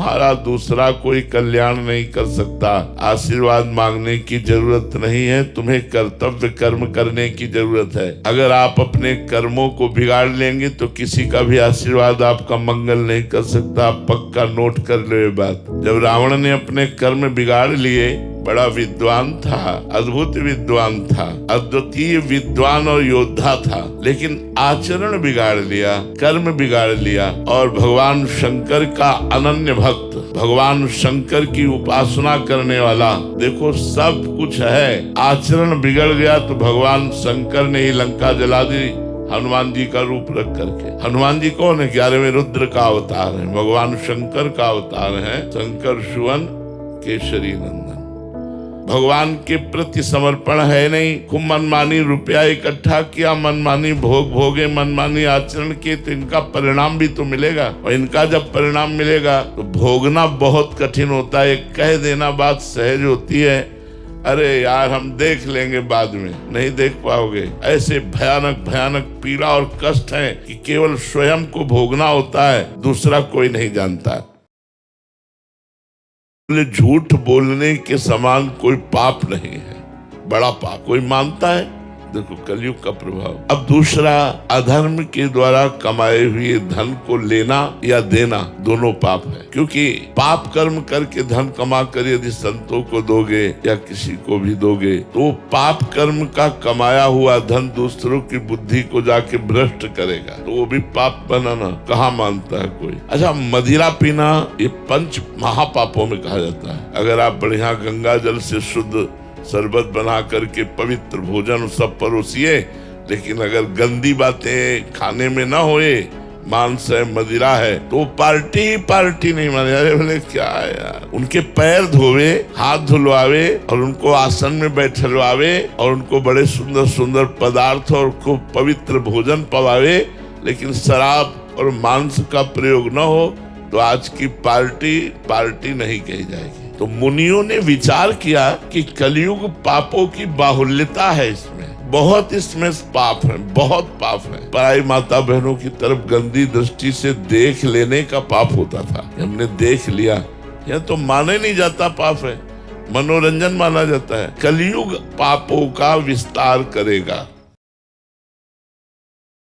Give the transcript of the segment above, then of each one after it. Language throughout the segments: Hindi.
तुम्हारा दूसरा कोई कल्याण नहीं कर सकता। आशीर्वाद मांगने की जरूरत नहीं है, तुम्हें कर्तव्य कर्म करने की जरूरत है। अगर आप अपने कर्मों को बिगाड़ लेंगे तो किसी का भी आशीर्वाद आपका मंगल नहीं कर सकता। पक्का नोट कर लो ये बात। जब रावण ने अपने कर्म बिगाड़ लिए, बड़ा विद्वान था, अद्भुत विद्वान था, अद्वितीय विद्वान और योद्धा था, लेकिन आचरण बिगाड़ लिया, कर्म बिगाड़ लिया और भगवान शंकर का अनन्य भक्त, भगवान शंकर की उपासना करने वाला, देखो सब कुछ है, आचरण बिगड़ गया तो भगवान शंकर ने ही लंका जला दी हनुमान जी का रूप रख करके। हनुमान जी कौन है? 11वें रुद्र का अवतार है, भगवान शंकर का अवतार है, शंकर सुवन केसरी नंदन। भगवान के प्रति समर्पण है नहीं, खूब मनमानी रुपया इकट्ठा किया, मनमानी भोग भोगे, मनमानी आचरण किए, तो इनका परिणाम भी तो मिलेगा। और इनका जब परिणाम मिलेगा तो भोगना बहुत कठिन होता है। कह देना बात सहज होती है, अरे यार हम देख लेंगे बाद में, नहीं देख पाओगे। ऐसे भयानक भयानक पीड़ा और कष्ट है कि केवल स्वयं को भोगना होता है, दूसरा कोई नहीं जानता। झूठ बोलने के समान कोई पाप नहीं है, बड़ा पाप कोई मानता है? देखो कलयुग का प्रभाव। अब दूसरा, अधर्म के द्वारा कमाए हुए धन को लेना या देना दोनों पाप है, क्योंकि पाप कर्म करके धन कमा कर यदि संतों को दोगे या किसी को भी दोगे तो पाप कर्म का कमाया हुआ धन दूसरों की बुद्धि को जाके भ्रष्ट करेगा, तो वो भी पाप बनाना कहाँ मानता है कोई। अच्छा, मदिरा पीना ये 5 महापापों में कहा जाता है। अगर आप बढ़िया गंगा जल से शुद्ध शरबत बना करके पवित्र भोजन सब परोसिए, लेकिन अगर गंदी बातें खाने में ना होए, मांस है, मदिरा है, तो पार्टी नहीं माने। अरे बोले क्या है यार, उनके पैर धोवे, हाथ धुलवावे और उनको आसन में बैठलवावे और उनको बड़े सुंदर सुंदर पदार्थ और खूब पवित्र भोजन पवावे, लेकिन शराब और मांस का प्रयोग न हो, तो आज की पार्टी नहीं कही जाएगी। तो मुनियों ने विचार किया कि कलयुग पापों की बाहुल्यता है, इसमें बहुत, इसमें पाप है, बहुत पाप है। पराई माता बहनों की तरफ गंदी दृष्टि से देख लेने का पाप होता था, हमने देख लिया, यह तो माने नहीं जाता पाप है, मनोरंजन माना जाता है। कलयुग पापों का विस्तार करेगा।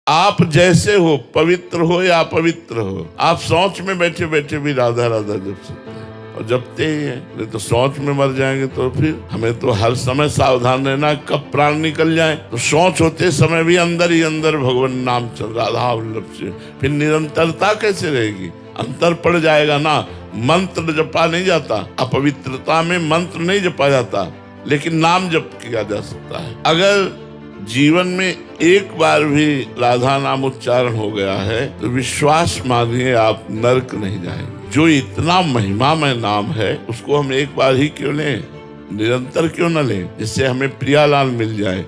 आप जैसे हो, पवित्र हो या अपवित्र हो, आप शौच में बैठे बैठे भी राधा राधा जप सकते हैं और जपते ही हैं, नहीं तो शौच में मर जाएंगे। तो फिर हमें तो हर समय सावधान रहना, कब प्राण निकल जाए। तो शौच होते समय भी अंदर ही अंदर भगवान नाम चल, राधा वल्लभ से, फिर निरंतरता कैसे रहेगी? अंतर पड़ जाएगा ना। मंत्र जपा नहीं जाता, अपवित्रता में मंत्र नहीं जपा जाता, लेकिन नाम जप किया जा सकता है। अगर जीवन में एक बार भी राधा नाम उच्चारण हो गया है तो विश्वास मानिए आप नरक नहीं जाएंगे। जो इतना महिमामय नाम है उसको हम एक बार ही क्यों लें, निरंतर क्यों न लें, जिससे हमें प्रियालाल मिल जाए,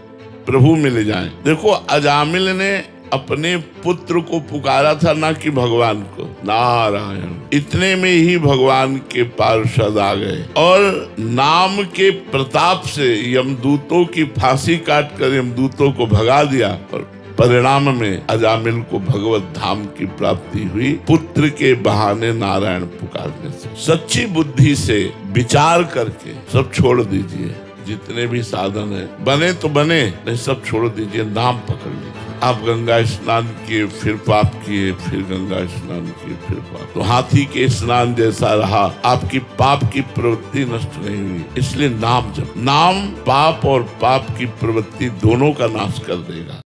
प्रभु मिल जाए। देखो अजामिल ने अपने पुत्र को पुकारा था, ना कि भगवान को। नारायण, इतने में ही भगवान के पार्षद आ गए और नाम के प्रताप से यमदूतों की फांसी काटकर यमदूतों को भगा दिया और परिणाम में अजामिल को भगवत धाम की प्राप्ति हुई, पुत्र के बहाने नारायण पुकारने से। सच्ची बुद्धि से विचार करके सब छोड़ दीजिए, जितने भी साधन है, बने तो बने, नहीं सब छोड़ दीजिए, नाम पकड़ लीजिए। आप गंगा स्नान किए फिर पाप किए, फिर गंगा स्नान किए फिर पाप, तो हाथी के स्नान जैसा रहा, आपकी पाप की प्रवृत्ति नष्ट नहीं हुई। इसलिए नाम जप, नाम पाप और पाप की प्रवृत्ति दोनों का नाश कर देगा।